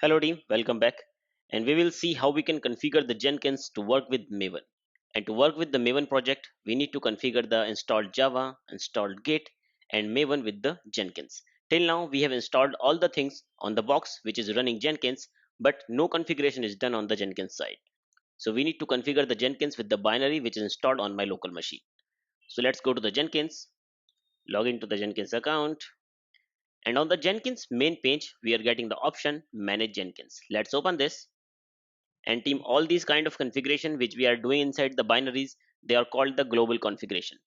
Hello team, welcome back. And we will see how we can configure the Jenkins to work with Maven. And to work with the Maven project, we need to configure the installed Java, installed Git, and Maven with the Jenkins. Till now, we have installed all the things on the box which is running Jenkins, but no configuration is done on the Jenkins side. So we need to configure the Jenkins with the binary which is installed on my local machine. So let's go to the Jenkins, log into the Jenkins account, and on the Jenkins main page, we are getting the option Manage Jenkins. Let's open this. And team, all these kind of configuration which we are doing inside the binaries, they are called the global configuration.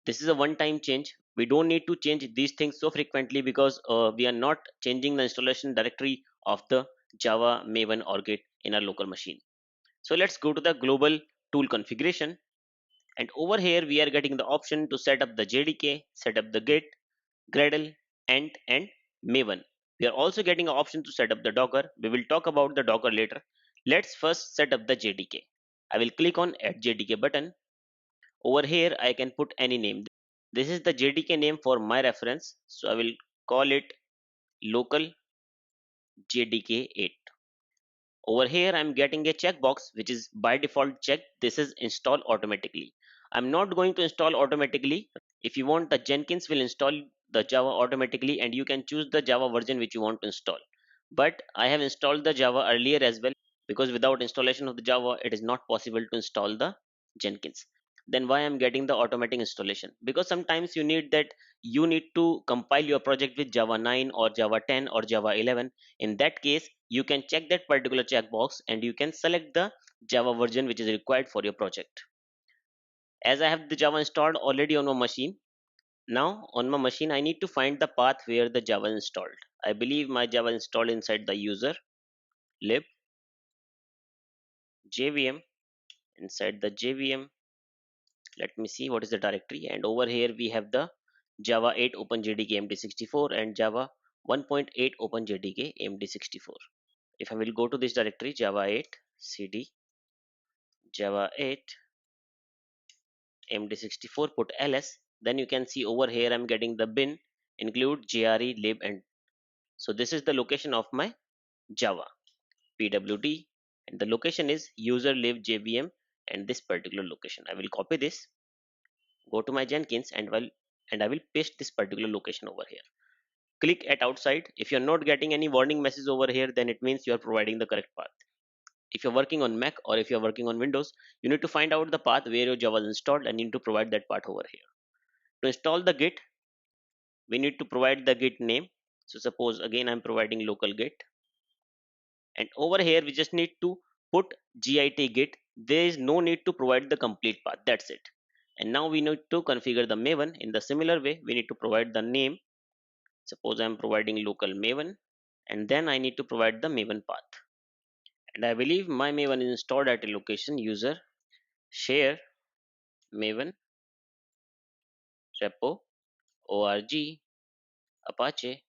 This is a one time change. We don't need to change these things so frequently because we are not changing the installation directory of the Java, Maven or Git in our local machine. So let's go to the global tool configuration, and over here we are getting the option to set up the JDK, set up the Git, Gradle, Ant, and Maven. We are also getting an option to set up the Docker. We will talk about the Docker later. Let's first set up the JDK. I will click on Add JDK button. Over here, I can put any name. This is the JDK name for my reference. So I will call it local JDK 8. Over here, I'm getting a checkbox which is by default checked. This is install automatically. I'm not going to install automatically. If you want, the Jenkins will install the Java automatically and you can choose the Java version which you want to install. But I have installed the Java earlier as well, because without installation of the Java, it is not possible to install the Jenkins. Then why I'm getting the automatic installation? Because sometimes you need to compile your project with Java 9 or Java 10 or Java 11. In that case, you can check that particular checkbox and you can select the Java version which is required for your project. As I have the Java installed already on my machine, now on my machine I need to find the path where the Java is installed. I believe my Java is installed inside the user lib JVM. Inside the JVM, let me see what is the directory, and over here we have the Java 8 OpenJDK MD64 and Java 1.8 OpenJDK MD64. If I will go to this directory Java 8 cd Java 8 MD64 put ls, then you can see over here I'm getting the bin include JRE lib, and so this is the location of my Java pwd, and the location is user lib jvm, and this particular location I will copy this, go to my Jenkins, and I will paste this particular location over here. Click at outside. If you're not getting any warning message over here, then it means you are providing the correct path. If you're working on Mac or if you're working on Windows, you need to find out the path where your Java is installed and you need to provide that path over here. To install the Git, we need to provide the Git name. So suppose again I'm providing local Git, and over here we just need to put git git. There is no need to provide the complete path, that's it. And now we need to configure the Maven. In the similar way, we need to provide the name. Suppose I'm providing local Maven, and then I need to provide the Maven path, and I believe my Maven is installed at a location user share Maven repo org apache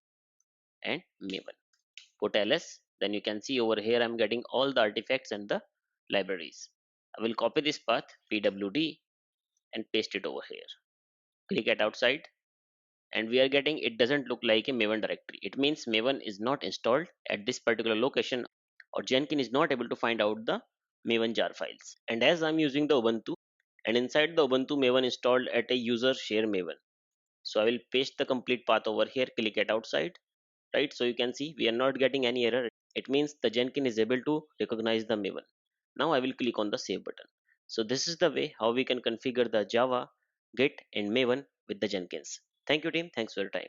and Maven. Put ls, then you can see over here I'm getting all the artifacts and the libraries. I will copy this path pwd and paste it over here. Click at outside, and we are getting it doesn't look like a Maven directory. It means Maven is not installed at this particular location, or Jenkins is not able to find out the Maven jar files. And as I'm using the Ubuntu, and inside the Ubuntu Maven installed at a user share Maven, so I will paste the complete path over here. Click at outside, right? So you can see we are not getting any error. It means the Jenkins is able to recognize the Maven. Now I will click on the save button. So this is the way how we can configure the Java, Git and Maven with the Jenkins. Thank you team, thanks for your time.